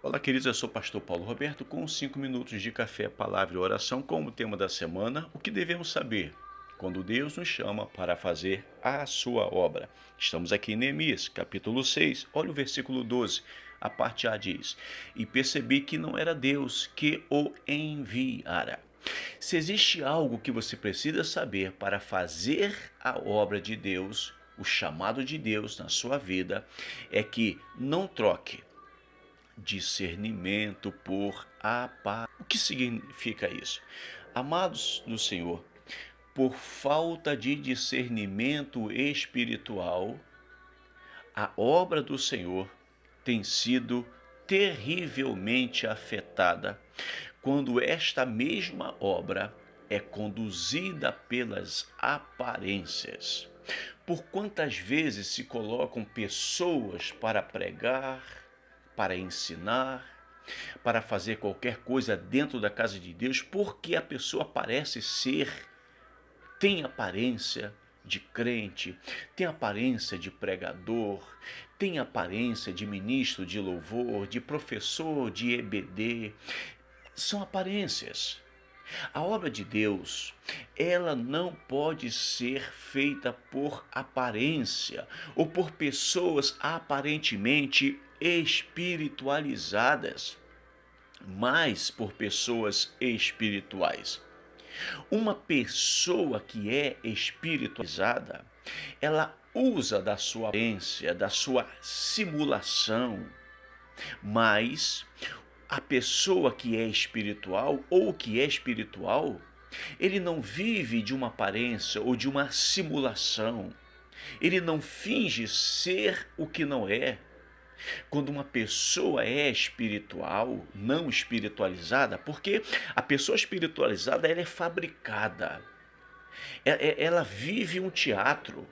Olá, queridos, eu sou o pastor Paulo Roberto com 5 minutos de café, palavra e oração como tema da semana, o que devemos saber quando Deus nos chama para fazer a sua obra. Estamos aqui em Neemias, capítulo 6, olha o versículo 12, a parte A diz: E percebi que não era Deus que o enviara. Se existe algo que você precisa saber para fazer a obra de Deus, o chamado de Deus na sua vida, é que não troque discernimento por aparência. O que significa isso? Amados do Senhor, por falta de discernimento espiritual, a obra do Senhor tem sido terrivelmente afetada quando esta mesma obra é conduzida pelas aparências. Por quantas vezes se colocam pessoas para pregar, para ensinar, para fazer qualquer coisa dentro da casa de Deus, porque a pessoa parece ser, tem aparência de crente, tem aparência de pregador, tem aparência de ministro de louvor, de professor de EBD. São aparências. A obra de Deus, ela não pode ser feita por aparência ou por pessoas aparentemente espiritualizadas, mas por pessoas espirituais. Uma pessoa que é espiritualizada, ela usa da sua aparência, da sua simulação, mas a pessoa que é espiritual ou que é espiritual, ele não vive de uma aparência ou de uma simulação. Ele não finge ser o que não é. Quando uma pessoa é espiritual, não espiritualizada, porque a pessoa espiritualizada ela é fabricada. Ela vive um teatro.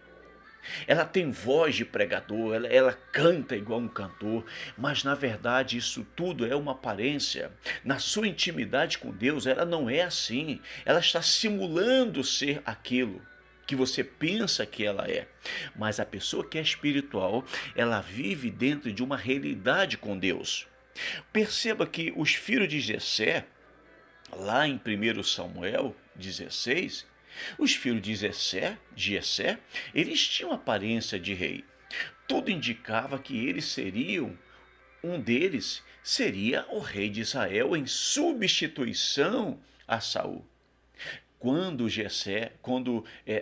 Ela tem voz de pregador, ela canta igual um cantor, mas na verdade isso tudo é uma aparência. Na sua intimidade com Deus, ela não é assim. Ela está simulando ser aquilo que você pensa que ela é. Mas a pessoa que é espiritual, ela vive dentro de uma realidade com Deus. Perceba que os filhos de Jessé, lá em 1 Samuel 16, os filhos de Jessé, eles tinham aparência de rei. Tudo indicava que um deles seria o rei de Israel em substituição a Saul. Quando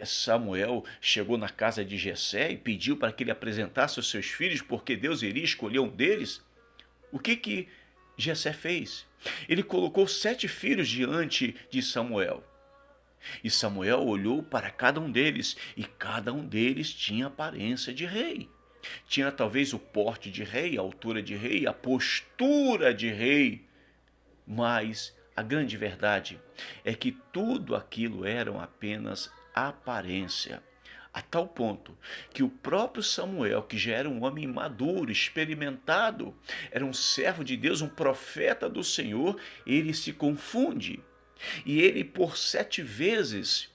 Samuel chegou na casa de Jessé e pediu para que ele apresentasse os seus filhos, porque Deus iria escolher um deles, o que Jessé fez? Ele colocou 7 filhos diante de Samuel. E Samuel olhou para cada um deles, e cada um deles tinha aparência de rei. Tinha talvez o porte de rei, a altura de rei, a postura de rei. Mas a grande verdade é que tudo aquilo eram apenas aparência. A tal ponto que o próprio Samuel, que já era um homem maduro, experimentado, era um servo de Deus, um profeta do Senhor, ele se confunde. E ele por 7 vezes,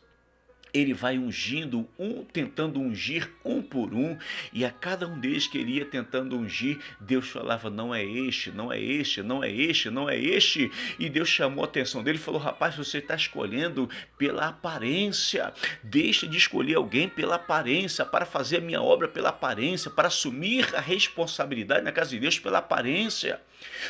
ele vai ungindo tentando ungir um por um, e a cada um deles que ele ia tentando ungir, Deus falava: não é este, não é este, não é este, não é este. E Deus chamou a atenção dele e falou: rapaz, você está escolhendo pela aparência. Deixa de escolher alguém pela aparência, para fazer a minha obra pela aparência, para assumir a responsabilidade na casa de Deus pela aparência.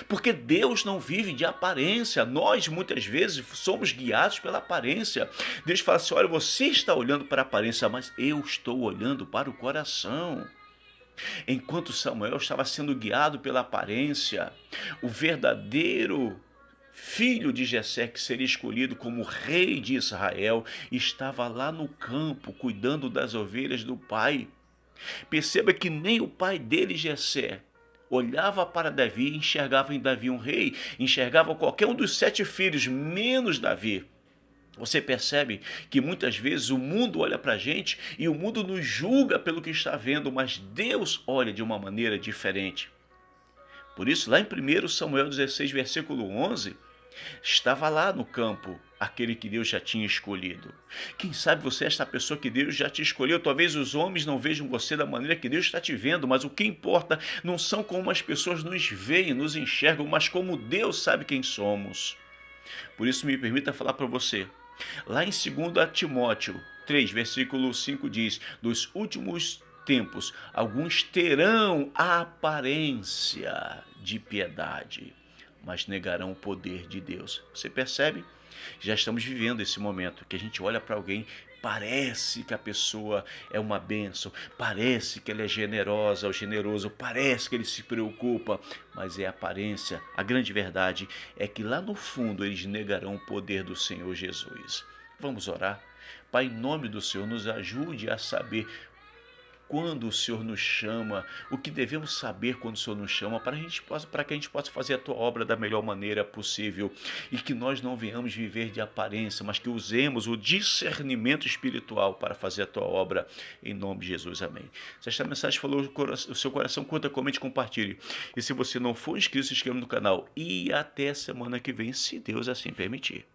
Porque Deus não vive de aparência. Nós muitas vezes somos guiados pela aparência. Deus fala assim: olha, você está olhando para a aparência, mas eu estou olhando para o coração. Enquanto Samuel estava sendo guiado pela aparência, o verdadeiro filho de Jessé, que seria escolhido como rei de Israel, estava lá no campo cuidando das ovelhas do pai. Perceba que nem o pai dele, Jessé, olhava para Davi e enxergava em Davi um rei, enxergava qualquer um dos 7 filhos, menos Davi. Você percebe que muitas vezes o mundo olha para a gente e o mundo nos julga pelo que está vendo, mas Deus olha de uma maneira diferente. Por isso, lá em 1 Samuel 16, versículo 11, estava lá no campo aquele que Deus já tinha escolhido. Quem sabe você é esta pessoa que Deus já te escolheu. Talvez os homens não vejam você da maneira que Deus está te vendo, mas o que importa não são como as pessoas nos veem, nos enxergam, mas como Deus sabe quem somos. Por isso me permita falar para você. Lá em 2 Timóteo 3, versículo 5 diz: dos últimos tempos, alguns terão a aparência de piedade, mas negarão o poder de Deus. Você percebe? Já estamos vivendo esse momento que a gente olha para alguém, parece que a pessoa é uma bênção, parece que ela é generosa ou generoso, parece que ele se preocupa, mas é aparência. A grande verdade é que lá no fundo eles negarão o poder do Senhor Jesus. Vamos orar? Pai, em nome do Senhor, nos ajude a saber quando o Senhor nos chama, o que devemos saber quando o Senhor nos chama, para que a gente possa fazer a Tua obra da melhor maneira possível e que nós não venhamos viver de aparência, mas que usemos o discernimento espiritual para fazer a Tua obra, em nome de Jesus, amém. Se esta mensagem falou o seu coração, curta, comente, compartilhe. E se você não for inscrito, se inscreva no canal e até semana que vem, se Deus assim permitir.